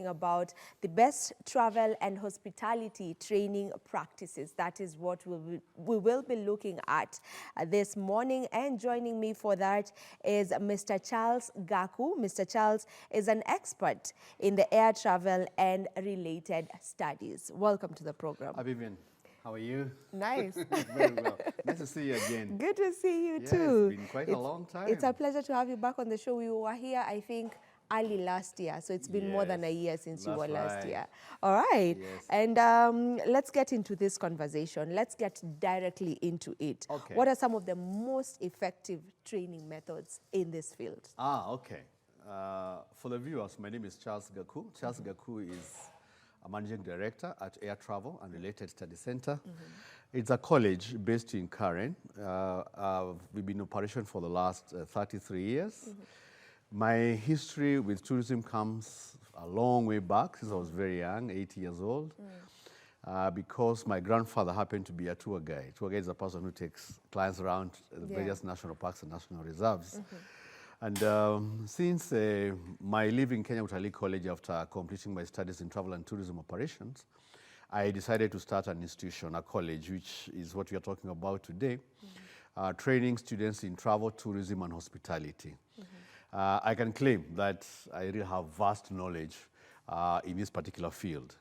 talking about the best travel and hospitality training practices. That is what we will be looking at this morning. And joining me for that is Mr. Charles Gaku. Mr. Charles is an expert in the air travel and related studies. Welcome to the program. Vivian, how are you? Nice. Very well. Nice to see you again. Good to see you Yeah, too. It's been quite a long time. It's a pleasure to have you back on the show. We were here, I think, early last year, so it's been more than a year since you were last year. All right. Yes. And let's get into this conversation. Let's get directly into it. Okay. What are some of the most effective training methods in this field? Okay. For the viewers, my name is Charles Gaku. Charles Gaku is a managing director at Air Travel and Related Study Center. It's a college based in Karen. We've been in operation for the last 33 years. My history with tourism comes a long way back since I was very young, 8 years old, because my grandfather happened to be a tour guide. Tour guide is a person who takes clients around various national parks and national reserves. And since my leaving Kenya Utalii College after completing my studies in travel and tourism operations, I decided to start an institution, a college, which is what we are talking about today, training students in travel, tourism, and hospitality. I can claim that I really have vast knowledge in this particular field.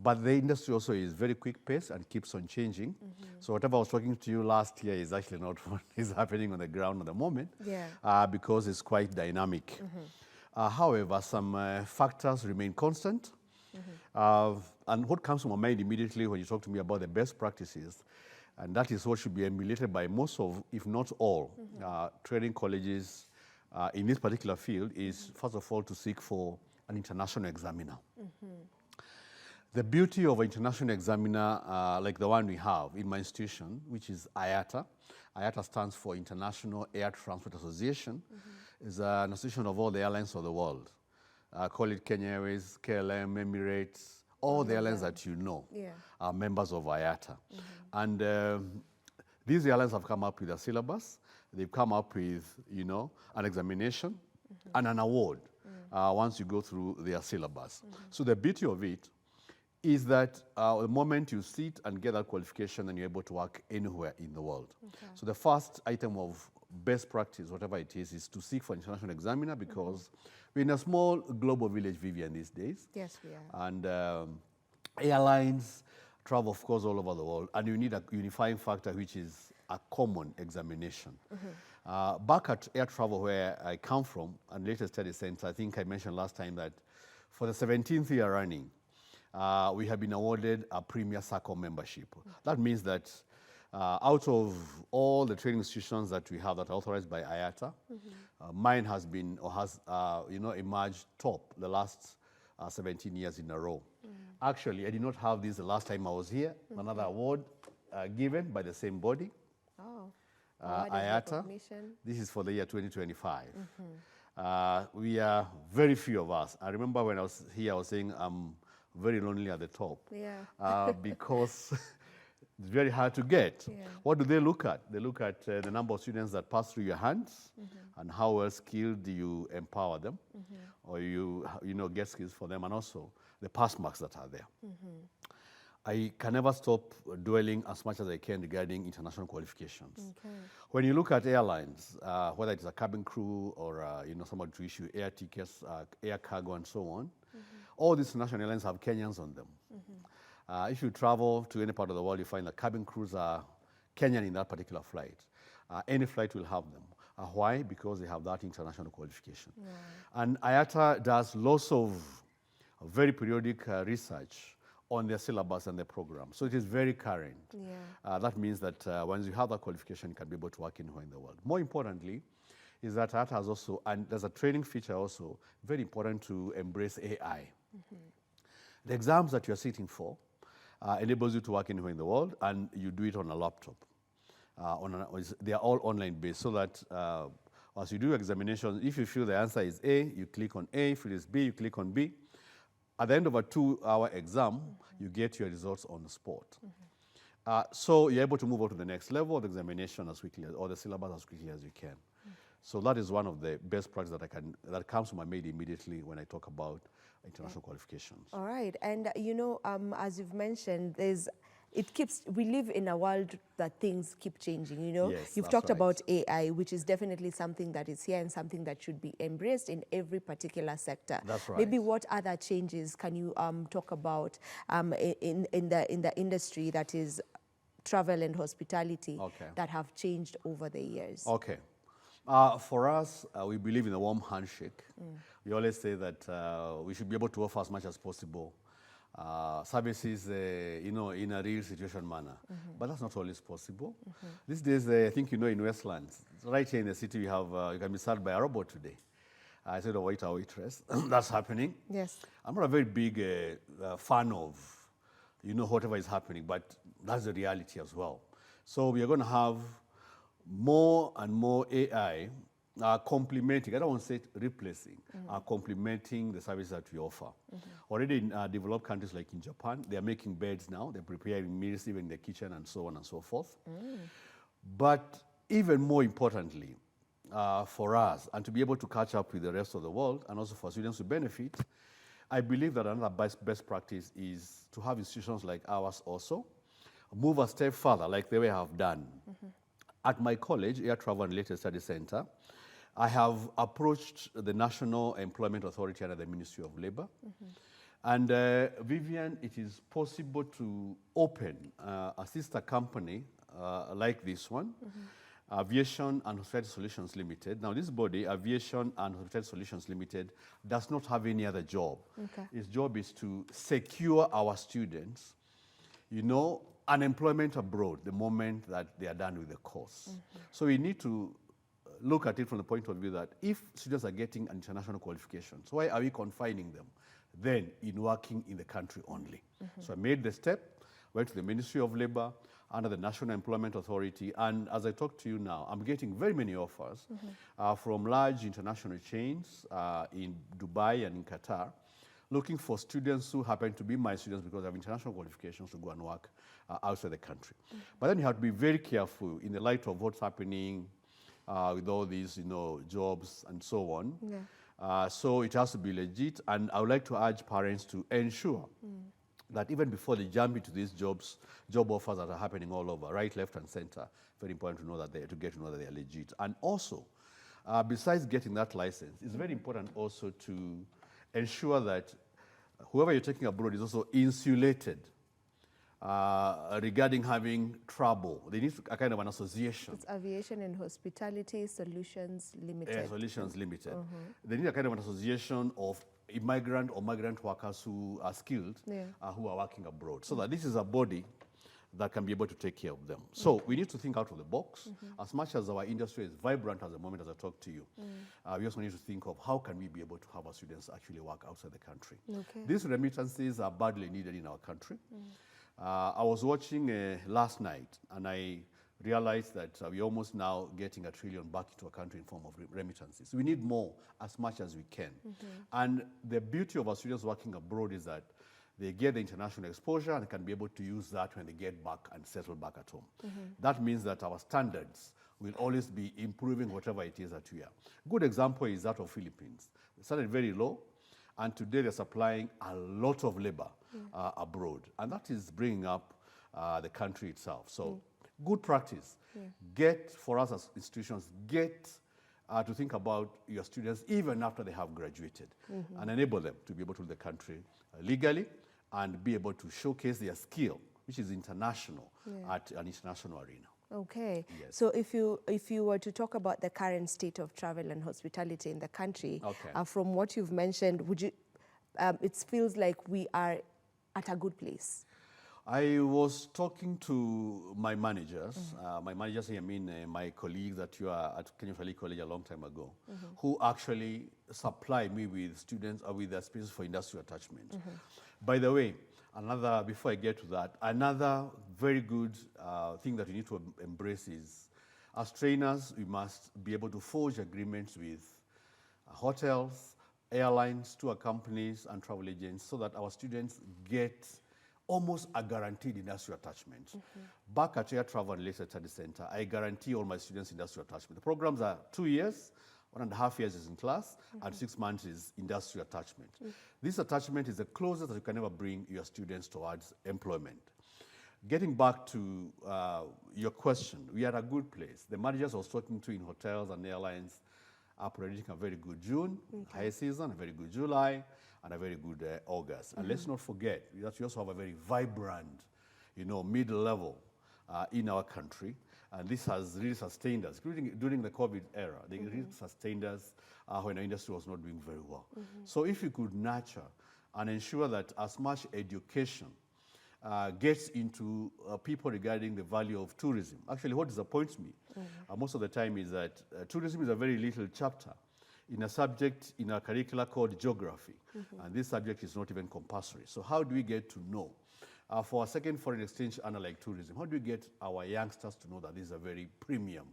But the industry also is very quick paced and keeps on changing. So whatever I was talking to you last year is actually not what is happening on the ground at the moment, because it's quite dynamic. However, some factors remain constant. And what comes to my mind immediately when you talk to me about the best practices, and that is what should be emulated by most of, if not all, training colleges in this particular field is, first of all, to seek for an international examiner. The beauty of an international examiner like the one we have in my institution, which is IATA. IATA stands for International Air Transport Association. It's an association of all the airlines of the world. Call it Kenya Airways, KLM, Emirates, all the airlines that you know are members of IATA. And these airlines have come up with a syllabus. They've come up with, an examination and an award once you go through their syllabus. So the beauty of it is that the moment you sit and get that qualification, then you're able to work anywhere in the world. So the first item of best practice, whatever it is to seek for an international examiner, because we're in a small global village, Vivian, these days. Yes, we are. And airlines travel, of course, all over the world, and you need a unifying factor, which is a common examination. Back at Air Travel, where I come from, and Related Study Center, I think I mentioned last time that for the 17th year running, we have been awarded a Premier Circle membership. That means that out of all the training institutions that we have that are authorized by IATA, mine has been, or has, emerged top the last 17 years in a row. Actually, I did not have this the last time I was here. Another award given by the same body. IATA. This is for the year 2025. We are very few of us. I remember when I was here, I was saying I'm very lonely at the top. Because it's very hard to get. What do they look at? They look at the number of students that pass through your hands and how well skilled do you empower them, or you get skills for them, and also the pass marks that are there. I can never stop dwelling as much as I can regarding international qualifications. When you look at airlines, whether it's a cabin crew or somebody to issue air tickets, air cargo, and so on, all these national airlines have Kenyans on them. If you travel to any part of the world, you find that cabin crews are Kenyan in that particular flight. Any flight will have them. Why? Because they have that international qualification. And IATA does lots of very periodic research on their syllabus and their program. So it is very current. That means that once you have that qualification, you can be able to work anywhere in the world. More importantly, is that IATA has also, and there's a training feature also, very important to embrace AI. The exams that you're sitting for enables you to work anywhere in the world, and you do it on a laptop. They are all online based, so that as you do examinations, if you feel the answer is A, you click on A. If it is B, you click on B. At the end of a 2-hour exam, you get your results on the spot. So you're able to move on to the next level of the examination as quickly as, or the syllabus as quickly as you can. So that is one of the best practices that comes to my mind immediately when I talk about international qualifications. All right. And, as you've mentioned, we live in a world that things keep changing, Yes, You've that's talked right. about AI, which is definitely something that is here and something that should be embraced in every particular sector. That's right. Maybe what other changes can you talk about in the industry that is travel and hospitality that have changed over the years? Okay. For us, we believe in a warm handshake. We always say that we should be able to offer as much as possible services, in a real situation manner. But that's not always possible. These days, I think in Westlands, right here in the city, you can be served by a robot today. I said a waiter or waitress. That's happening. Yes. I'm not a very big fan of, whatever is happening, but that's the reality as well. So we are going to have more and more AI complementing, I don't want to say replacing, complementing the services that we offer. Already in developed countries like in Japan, they are making beds now, they're preparing meals even in the kitchen and so on and so forth. But even more importantly, for us, and to be able to catch up with the rest of the world, and also for students to benefit, I believe that another best practice is to have institutions like ours also move a step further, like they have done. At my college, Air Travel and Related Study Center, I have approached the National Employment Authority under the Ministry of Labor. And Vivian, it is possible to open a sister company like this one, Aviation and Hospitality Solutions Limited. Now, this body, Aviation and Hospitality Solutions Limited, does not have any other job. Its job is to secure our students, unemployment abroad the moment that they are done with the course. So we need to look at it from the point of view that if students are getting international qualifications, why are we confining them then in working in the country only? So I made the step, went to the Ministry of Labor under the National Employment Authority, and as I talk to you now, I'm getting very many offers from large international chains in Dubai and in Qatar, looking for students who happen to be my students because they have international qualifications to go and work outside the country. But then you have to be very careful in the light of what's happening with all these, jobs and so on. So it has to be legit, and I would like to urge parents to ensure that even before they jump into these job offers that are happening all over, right, left, and center, very important to know that to get to know that they are legit. And also, besides getting that license, it's very important also to ensure that whoever you're taking abroad is also insulated regarding having trouble. They need a kind of an association. It's Aviation and Hospitality Solutions Limited. Solutions Limited. They need a kind of an association of immigrant or migrant workers who are skilled, who are working abroad. So that this is a body that can be able to take care of them. So we need to think out of the box. As much as our industry is vibrant at the moment as I talk to you, we also need to think of how can we be able to have our students actually work outside the country. These remittances are badly needed in our country. I was watching last night, and I realized that we're almost now getting $1 trillion back into a country in form of remittances. We need more as much as we can. And the beauty of our students working abroad is that they get the international exposure and can be able to use that when they get back and settle back at home. That means that our standards will always be improving whatever it is that we are. Good example is that of Philippines. They started very low, and today they're supplying a lot of labor abroad. And that is bringing up the country itself. So good practice. For us as institutions, to think about your students even after they have graduated and enable them to be able to leave the country legally and be able to showcase their skill, which is international, at an international arena. Okay. Yes. So if you were to talk about the current state of travel and hospitality in the country, from what you've mentioned, would you? It feels like we are at a good place. I was talking to my managers, I mean my colleagues that you are at Kenya Valley College a long time ago, who actually supply me with students or with spaces for industrial attachment. By the way, before I get to that, another very good thing that we need to embrace is, as trainers, we must be able to forge agreements with hotels, airlines, tour companies, and travel agents so that our students get almost a guaranteed industrial attachment. Back at Air Travel and Related Study Center, I guarantee all my students industrial attachment. The programs are 2 years, 1.5 years is in class, and 6 months is industry attachment. This attachment is the closest that you can ever bring your students towards employment. Getting back to your question, we are at a good place. The managers I was talking to in hotels and airlines are predicting a very good June, high season, a very good July, and a very good August. And let's not forget that we also have a very vibrant, mid-level in our country. And this has really sustained us. During the COVID era, they really sustained us when our industry was not doing very well. So if you could nurture and ensure that as much education gets into people regarding the value of tourism. Actually, what disappoints me most of the time is that tourism is a very little chapter in a subject in a curricula called geography. And this subject is not even compulsory. So how do we get to know? For a second foreign exchange earner like tourism, how do we get our youngsters to know that this is a very premium,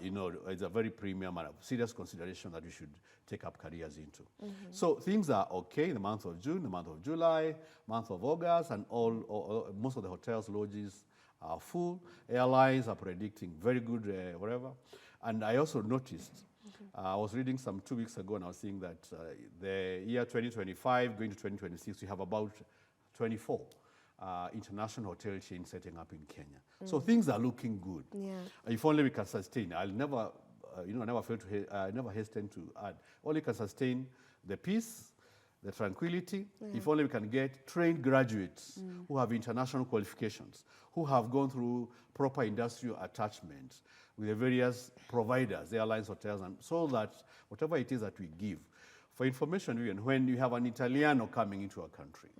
it's a very premium and a serious consideration that we should take up careers into. So things are okay in the month of June, the month of July, month of August, and most of the hotels, lodges are full. Airlines are predicting very good whatever. And I also noticed, I was reading some 2 weeks ago, and I was seeing that the year 2025 going to 2026, we have about 24 international hotel chains setting up in Kenya. So things are looking good. Yeah. If only we can sustain. I'll never, never hesitate to add. Only can sustain the peace, the tranquility, if only we can get trained graduates who have international qualifications, who have gone through proper industrial attachments with the various providers, airlines, hotels, and so that whatever it is that we give. For information, when you have an Italiano coming into a country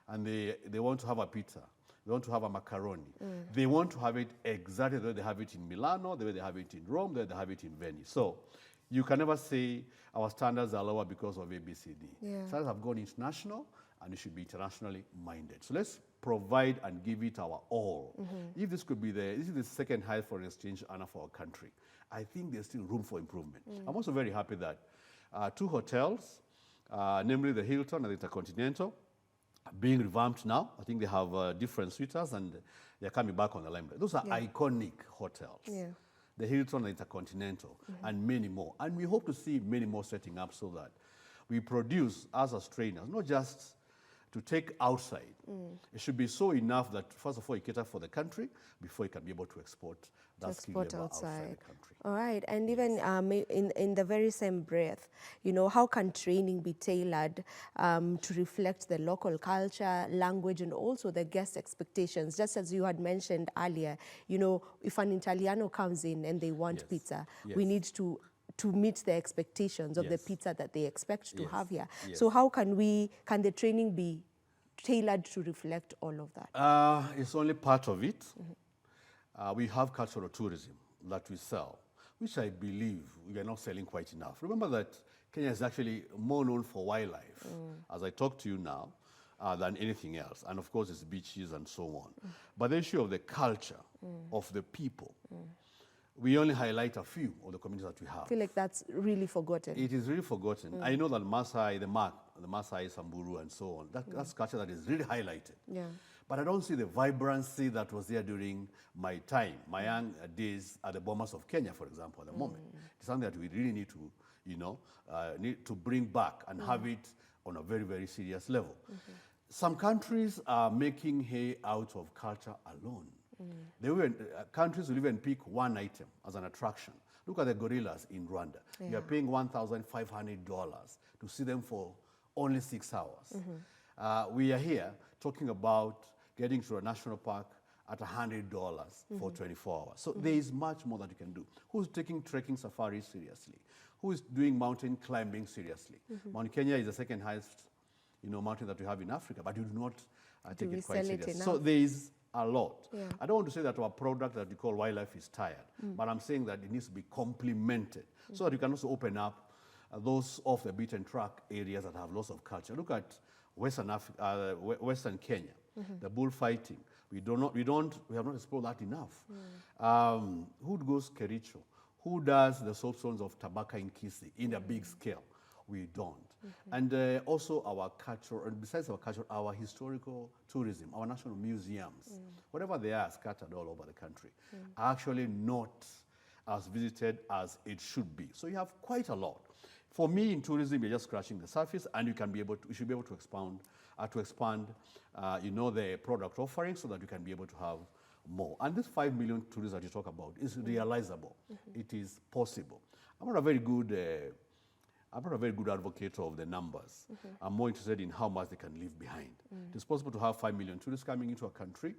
and they want to have a pizza, they want to have a macaroni, they want to have it exactly the way they have it in Milano, the way they have it in Rome, the way they have it in Venice. So you can never say our standards are lower because of ABCD. Standards have gone international, and we should be internationally minded. So let's provide and give it our all. If this could be this is the second highest foreign exchange earner for our country, I think there's still room for improvement. I'm also very happy that 2 hotels, namely the Hilton and the Intercontinental, are being revamped now. I think they have different suites and they're coming back on the limelight. Those are iconic hotels. The Hilton and the Intercontinental, and many more. And we hope to see many more setting up so that we produce as Australians, not just to take outside. It should be so enough that, first of all, you cater for the country before you can be able to export that skill labor outside the country. All right, and even in the very same breath, how can training be tailored to reflect the local culture, language, and also the guest expectations? Just as you had mentioned earlier, if an Italiano comes in and they want pizza, we need to meet the expectations of the pizza that they expect to have here. So how can the training be tailored to reflect all of that? It's only part of it. We have cultural tourism that we sell, which I believe we are not selling quite enough. Remember that Kenya is actually more known for wildlife, as I talk to you now, than anything else. And of course, it's beaches and so on. But the issue of the culture of the people, we only highlight a few of the communities that we have. I feel like that's really forgotten. It is really forgotten. I know that Maasai, the Maasai, Samburu, and so on, that's culture that is really highlighted. But I don't see the vibrancy that was there during my time, my young days at the Bomas of Kenya, for example, at the moment. It's something that we really need to, need to bring back and have it on a very, very serious level. Some countries are making hay out of culture alone. Countries will even pick one item as an attraction. Look at the gorillas in Rwanda. You are paying $1,500 to see them for only 6 hours. We are here talking about getting to a national park at $100 for 24 hours. So there is much more that you can do. Who's taking trekking safaris seriously? Who is doing mountain climbing seriously? Mount Kenya is the second highest mountain that we have in Africa, but you do not take it quite seriously. So there is a lot. I don't want to say that our product that we call wildlife is tired, but I'm saying that it needs to be complemented so that you can also open up those off the beaten track areas that have lots of culture. Look at Western Kenya, the bullfighting. We have not explored that enough. Who goes Kericho? Who does the soapstones of Tabaka in Kisii in a big scale? We don't. And also our culture, and besides our culture, our historical tourism, our national museums, whatever they are scattered all over the country, are actually not as visited as it should be. So you have quite a lot. For me, in tourism, you're just scratching the surface, and you should be able to expand, the product offering so that you can be able to have more. And this 5 million tourists that you talk about is realizable. It is possible. I'm not a very good advocate of the numbers. I'm more interested in how much they can leave behind. It is possible to have 5 million tourists coming into a country,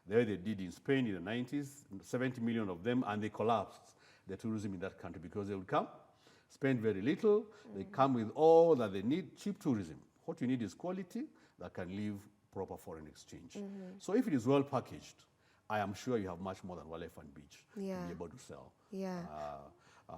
the way they did in Spain in the 90s, 70 million of them, and they collapsed the tourism in that country because they would come, spend very little, they come with all that they need, cheap tourism. What you need is quality that can leave proper foreign exchange. So if it is well packaged, I am sure you have much more than Elephant Beach to be able to sell.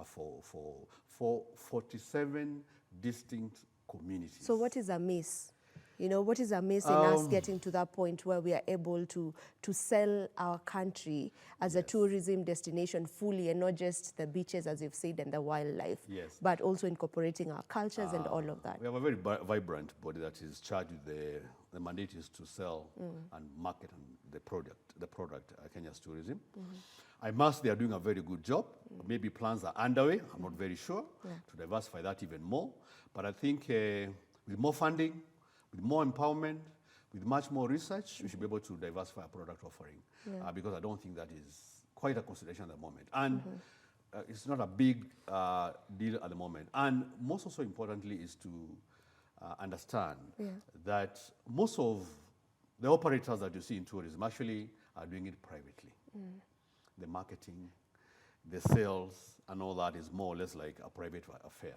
For 47 distinct communities. So what is amiss? What is amiss in us getting to that point where we are able to sell our country as a tourism destination fully, and not just the beaches, as you've said, and the wildlife, but also incorporating our cultures and all of that? We have a very vibrant body that is charged with the mandate is to sell and market the product, Kenya's tourism. I must, they are doing a very good job. Maybe plans are underway, I'm not very sure, to diversify that even more. But I think with more funding, with more empowerment, with much more research, we should be able to diversify our product offering, because I don't think that is quite a consideration at the moment. And it's not a big deal at the moment. And most also importantly is to understand that most of the operators that you see in tourism actually are doing it privately. The marketing, the sales, and all that is more or less like a private affair.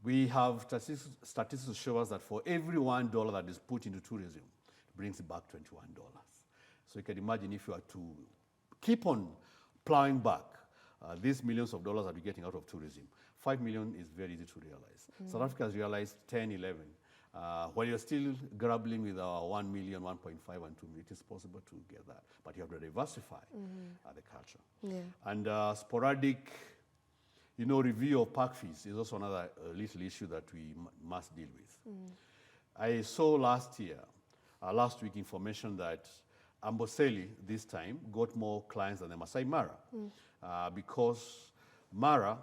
We have statistics to show us that for every $1 that is put into tourism, it brings back $21. So you can imagine if you are to keep on plowing back these millions of dollars that we're getting out of tourism, 5 million is very easy to realize. South Africa has realized 10, 11. While you're still grappling with our 1 million, 1.5, and 2 million, it is possible to get that. But you have to diversify the culture. And sporadic, review of park fees is also another little issue that we must deal with. I saw last week, information that Amboseli this time got more clients than the Masai Mara, because Mara,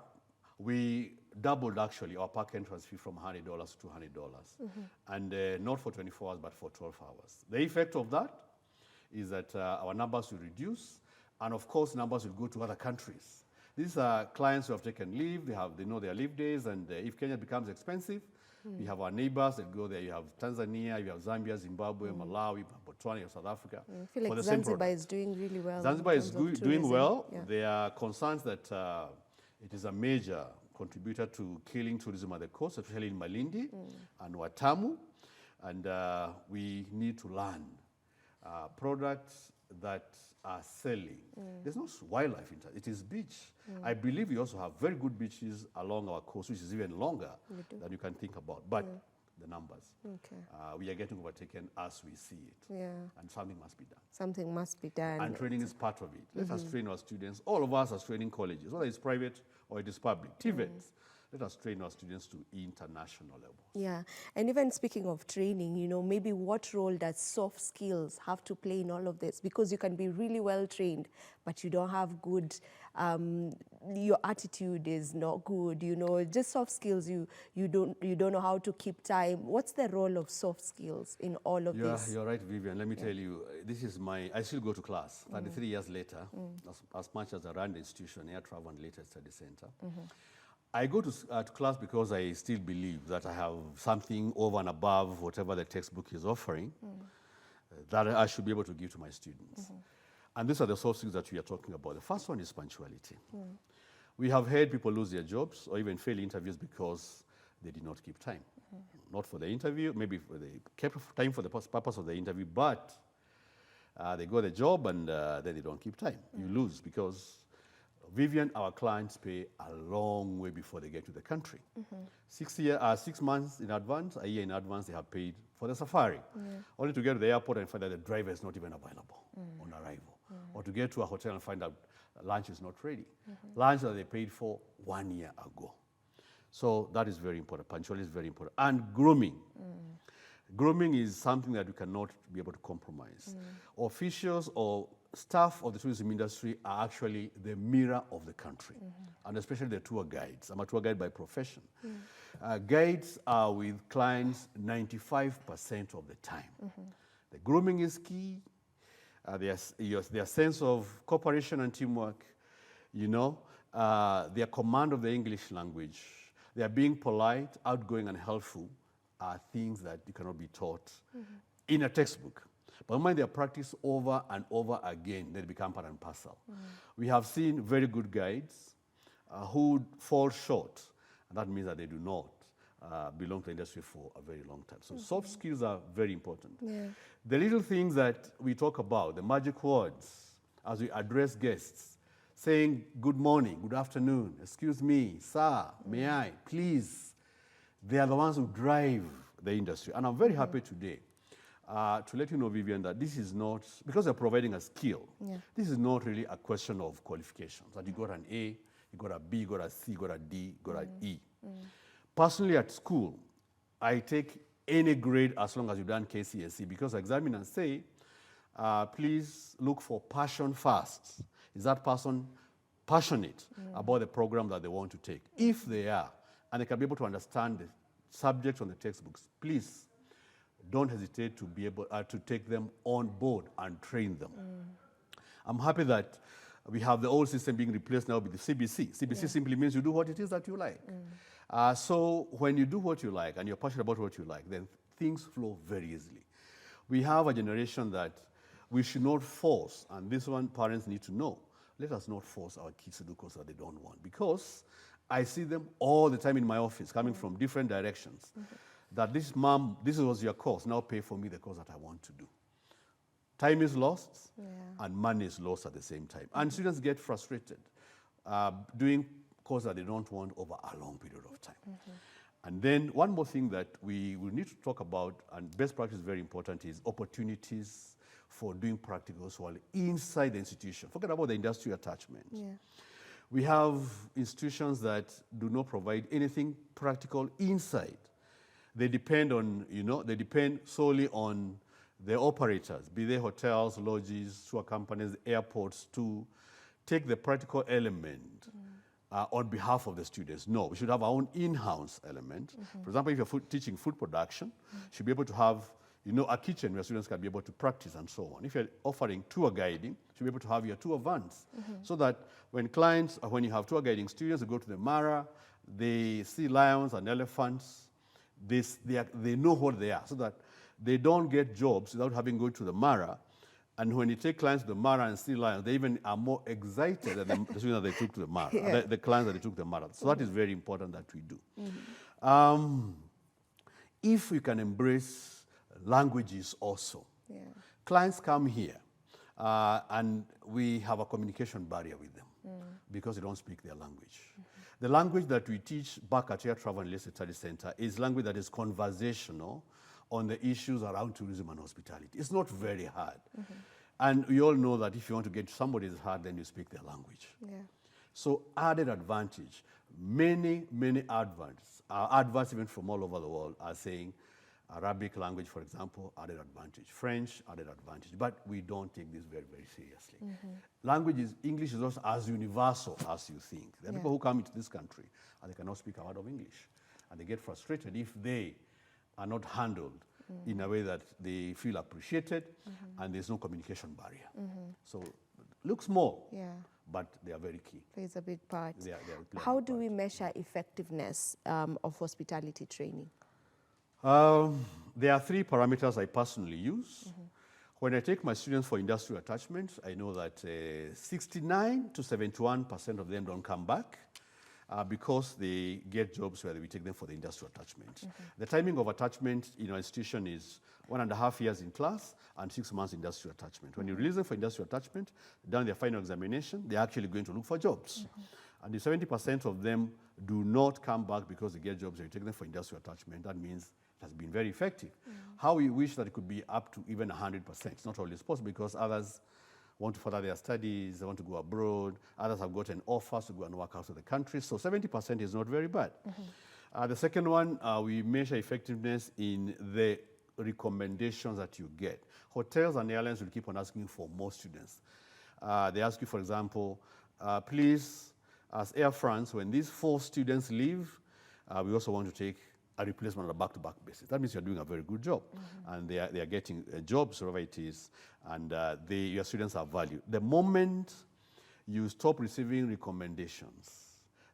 we doubled actually our park entrance fee from $100 to $200, and not for 24 hours but for 12 hours. The effect of that is that our numbers will reduce, and of course numbers will go to other countries. These are clients who have taken leave, they know their leave days, and if Kenya becomes expensive, we have our neighbors that go there. You have Tanzania, you have Zambia, Zimbabwe, Malawi, Botswana, South Africa. I feel like Zanzibar is doing really well. Zanzibar is doing well. There are concerns that it is a major contributor to killing tourism at the coast, especially in Malindi and Watamu. And we need to learn products that are selling. There's no wildlife in it. It is beach. I believe we also have very good beaches along our coast, which is even longer than you can think about. But the numbers, we are getting overtaken as we see it. And something must be done. Something must be done. And training is part of it. Let us train our students. All of us are training colleges, whether it's private or it is public. TVETs. Let us train our students to international levels. And even speaking of training, maybe what role does soft skills have to play in all of this? Because you can be really well trained, but you don't have good, your attitude is not good, just soft skills, you don't know how to keep time. What's the role of soft skills in all of this? You're right, Vivian. Let me tell you, I still go to class 33 years later, as much as I run the institution, Air Travel and Related Study Center. I go to class because I still believe that I have something over and above whatever the textbook is offering that I should be able to give to my students. And these are the soft skills that we are talking about. The first one is punctuality. We have heard people lose their jobs or even fail interviews because they did not keep time. Not for the interview, maybe they kept time for the purpose of the interview, but they got the job and then they don't keep time. You lose because Vivian, our clients pay a long way before they get to the country. 6 months in advance, a year in advance, they have paid for the safari. Only to get to the airport and find that the driver is not even available on arrival. Or to get to a hotel and find out lunch is not ready. Lunch that they paid for 1 year ago. So that is very important. Punctuality is very important. And grooming. Grooming is something that you cannot be able to compromise. Officials or staff of the tourism industry are actually the mirror of the country, and especially the tour guides. I'm a tour guide by profession. Guides are with clients 95% of the time. The grooming is key. Their sense of cooperation and teamwork, you know, their command of the English language, their being polite, outgoing, and helpful are things that you cannot be taught in a textbook. But when they are practiced over and over again, they become part and parcel. We have seen very good guides who fall short, and that means that they do not belong to the industry for a very long time. So soft skills are very important. Yeah. The little things that we talk about, the magic words, as we address guests, saying good morning, good afternoon, excuse me, sir, may I, please, they are the ones who drive the industry. And I'm very happy today to let you know, Vivian, that this is not, because they're providing a skill, this is not really a question of qualifications, that you got an A, you got a B, you got a C, you got a D, you got an E. Personally at school, I take any grade as long as you've done KCSE, because examiners say, please look for passion first. Is that person passionate about the program that they want to take? If they are, and they can be able to understand the subjects on the textbooks, please don't hesitate to be able to take them on board and train them. I'm happy that we have the old system being replaced now with the CBC. CBC simply means you do what it is that you like. So when you do what you like and you're passionate about what you like, then things flow very easily. We have a generation that we should not force, and this one parents need to know, let us not force our kids to do courses that they don't want, because I see them all the time in my office coming from different directions. That this mom, this was your course, now pay for me the course that I want to do. Time is lost and money is lost at the same time. And students get frustrated doing courses that they don't want over a long period of time. And then one more thing that we will need to talk about, and best practice is very important, is opportunities for doing practicals while inside the institution. Forget about the industry attachment. We have institutions that do not provide anything practical inside. They depend on, they depend solely on the operators, be they hotels, lodges, tour companies, airports, to take the practical element on behalf of the students. No, we should have our own in-house element. For example, if you're teaching food production, you should be able to have a kitchen where students can be able to practice and so on. If you're offering tour guiding, you should be able to have your tour vans, so that when you have tour guiding students, they go to the Mara, they see lions and elephants, they know what they are, so that they don't get jobs without having to go to the Mara. And when you take clients to the Mara and see lions, they even are more excited than the students that they took to the Mara, the clients that they took to the Mara. So that is very important that we do. If we can embrace languages also. Clients come here and we have a communication barrier with them because they don't speak their language. The language that we teach back at Air Travel and Related Study Center is language that is conversational on the issues around tourism and hospitality. It's not very hard. And we all know that if you want to get somebody's heart, then you speak their language. So added advantage. Many adverts even from all over the world are saying Arabic language, for example, added advantage. French, added advantage. But we don't take this very, very seriously. English is not as universal as you think. There are people who come into this country and they cannot speak a word of English. And they get frustrated if they are not handled in a way that they feel appreciated and there's no communication barrier. So look small, but they are very key. Plays a big part. They How do we measure effectiveness of hospitality training? There are 3 parameters I personally use. When I take my students for industrial attachment, I know that 69 to 71% of them don't come back because they get jobs where we take them for the industrial attachment. The timing of attachment in our institution is 1.5 years in class and 6 months industrial attachment. When you release them for industrial attachment, done their final examination, they're actually going to look for jobs. And if 70% of them do not come back because they get jobs and you take them for industrial attachment, that means it has been very effective. How we wish that it could be up to even 100%. It's not always possible because others want to further their studies, they want to go abroad, others have gotten offers to go and work out of the country. So 70% is not very bad. The second one, we measure effectiveness in the recommendations that you get. Hotels and airlines will keep on asking for more students. They ask you, for example, please, as Air France, when these 4 students leave, we also want to take a replacement on a back-to-back basis. That means you're doing a very good job. And they are getting jobs, wherever it is, and your students are valued. The moment you stop receiving recommendations,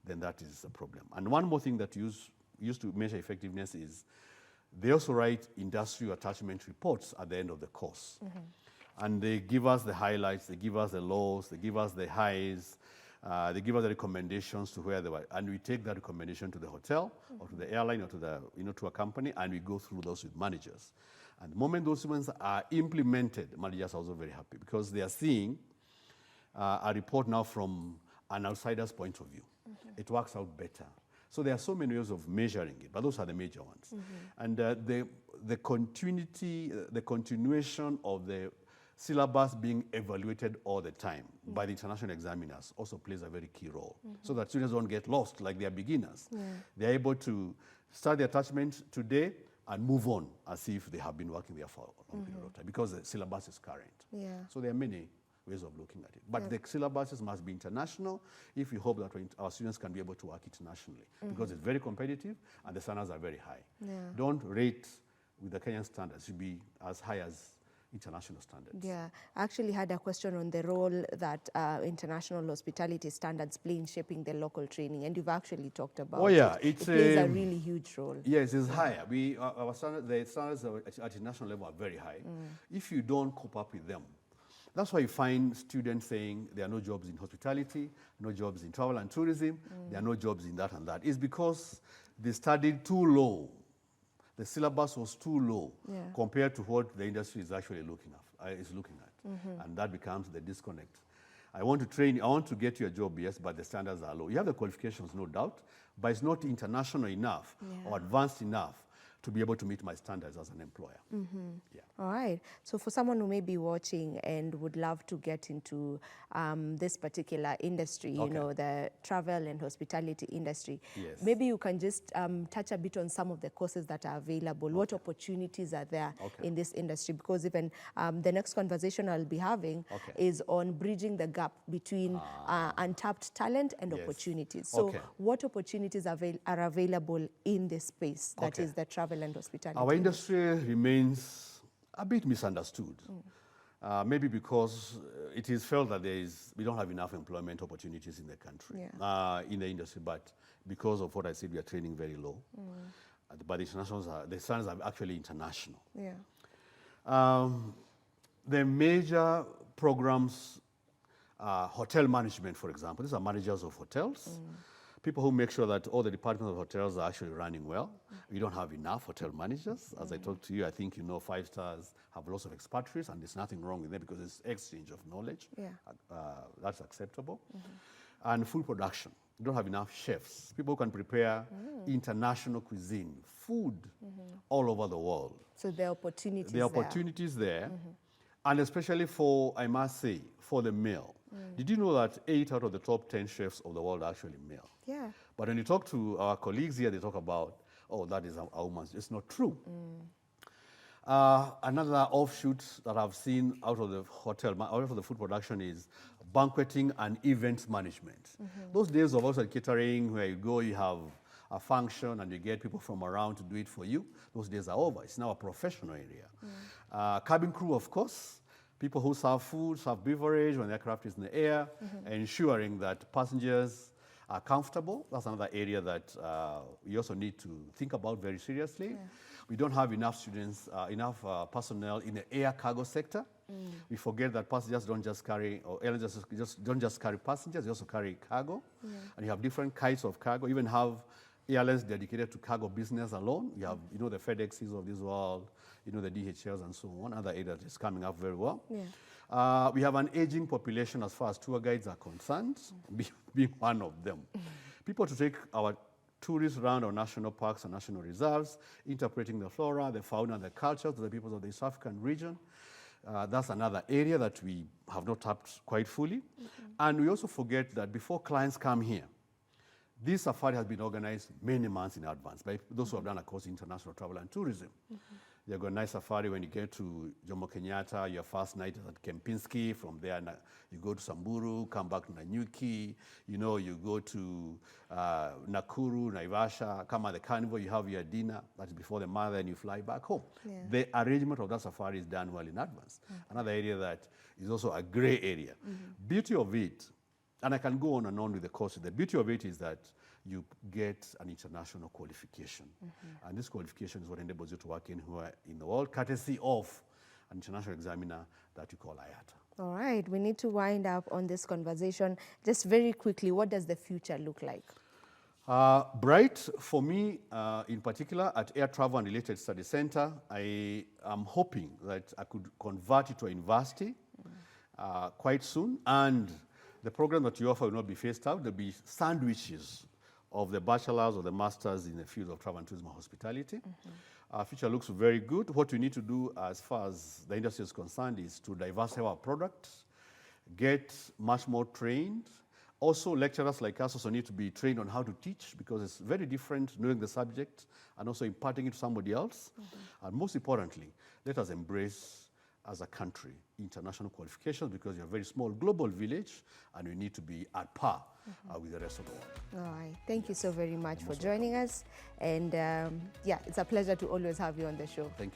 then that is a problem. And one more thing that used to measure effectiveness is they also write industrial attachment reports at the end of the course. And they give us the highlights, they give us the lows, they give us the highs, they give us the recommendations to where they were. And we take that recommendation to the hotel or to the airline or to the, to a company, and we go through those with managers. And the moment those ones are implemented, managers are also very happy because they are seeing a report now from an outsider's point of view. It works out better. So there are so many ways of measuring it, but those are the major ones. And the continuation of the syllabus being evaluated all the time by the international examiners also plays a very key role, so that students don't get lost like they are beginners. They're able to start the attachment today and move on as if they have been working there for a long period of time, because the syllabus is current. So there are many ways of looking at it. But the syllabuses must be international if we hope that our students can be able to work internationally, because it's very competitive and the standards are very high. Don't rate with the Kenyan standards. It should be as high as international standards. Yeah, I actually had a question on the role that international hospitality standards play in shaping the local training, and you've actually talked about it plays a really huge role. Yes, it's higher. The standards at international level are very high. If you don't cope up with them, that's why you find students saying there are no jobs in hospitality, no jobs in travel and tourism, there are no jobs in that and that. It's because they studied too low. The syllabus was too low compared to what the industry is actually looking at. And that becomes the disconnect. I want to train you, I want to get you a job, yes, but the standards are low. You have the qualifications, no doubt, but it's not international enough or advanced enough to be able to meet my standards as an employer. All right. So for someone who may be watching and would love to get into this particular industry, you know, the travel and hospitality industry, maybe you can just touch a bit on some of the courses that are available. What opportunities are there in this industry? Because even the next conversation I'll be having is on bridging the gap between untapped talent and opportunities. So what opportunities are available in this space that is the travel and hospitality? Our industry remains a bit misunderstood. Maybe because it is felt that we don't have enough employment opportunities in the country, in the industry, but because of what I said, we are training very low. But the standards are actually international. The major programs, hotel management, for example, these are managers of hotels. People who make sure that all the departments of hotels are actually running well. We don't have enough hotel managers. As I talked to you, I think 5 stars have lots of expatriates, and there's nothing wrong with them because it's exchange of knowledge. That's acceptable. And food production. We don't have enough chefs. People who can prepare international cuisine, food all over the world. So there are opportunities there. There are opportunities there. And especially for, I must say, for the male. Did you know that 8 out of the top 10 chefs of the world are actually male? But when you talk to our colleagues here, they talk about, oh, that is a woman's. It's not true. Another offshoot that I've seen out of the hotel, out of the food production, is banqueting and events management. Those days of also catering, where you go, you have a function and you get people from around to do it for you, those days are over. It's now a professional area. Cabin crew, of course. People who serve food, serve beverage when the aircraft is in the air, ensuring that passengers are comfortable. That's another area that we also need to think about very seriously. We don't have enough students, enough personnel in the air cargo sector. We forget that passengers don't just carry, or airlines don't just carry passengers, they also carry cargo. And you have different kinds of cargo. You even have airlines dedicated to cargo business alone. You have, the FedExes of this world, the DHLs and so on. Other areas is coming up very well. We have an aging population as far as tour guides are concerned, being one of them. People to take our tourists around our national parks and national reserves, interpreting the flora, the fauna, and the culture to the peoples of the East African region. That's another area that we have not tapped quite fully. And we also forget that before clients come here, this safari has been organized many months in advance by those who have done a course in international travel and tourism. You've got nice safari when you get to Jomo Kenyatta. Your first night is at Kempinski. From there, you go to Samburu, come back to Nanyuki. You know, you go to Nakuru, Naivasha, come at the carnival, you have your dinner. That's before the mother, and you fly back home. Yeah. The arrangement of that safari is done well in advance. Another area that is also a gray area. Beauty of it, and I can go on and on with the courses. The beauty of it is that you get an international qualification. And this qualification is what enables you to work anywhere in the world, courtesy of an international examiner that you call IATA. All right, we need to wind up on this conversation. Just very quickly, what does the future look like? Bright for me, in particular, at Air Travel and Related Study Center, I am hoping that I could convert it to a university quite soon. And the program that you offer will not be phased out. There'll be sandwiches of the bachelor's or the master's in the field of travel and tourism and hospitality. Our future looks very good. What we need to do as far as the industry is concerned is to diversify our products, get much more trained. Also, lecturers like us also need to be trained on how to teach, because it's very different knowing the subject and also imparting it to somebody else. And most importantly, let us embrace as a country international qualifications, because you're a very small global village and we need to be at par with the rest of the world. All right. Thank you so very much for joining us. And yeah, it's a pleasure to always have you on the show. Thank you.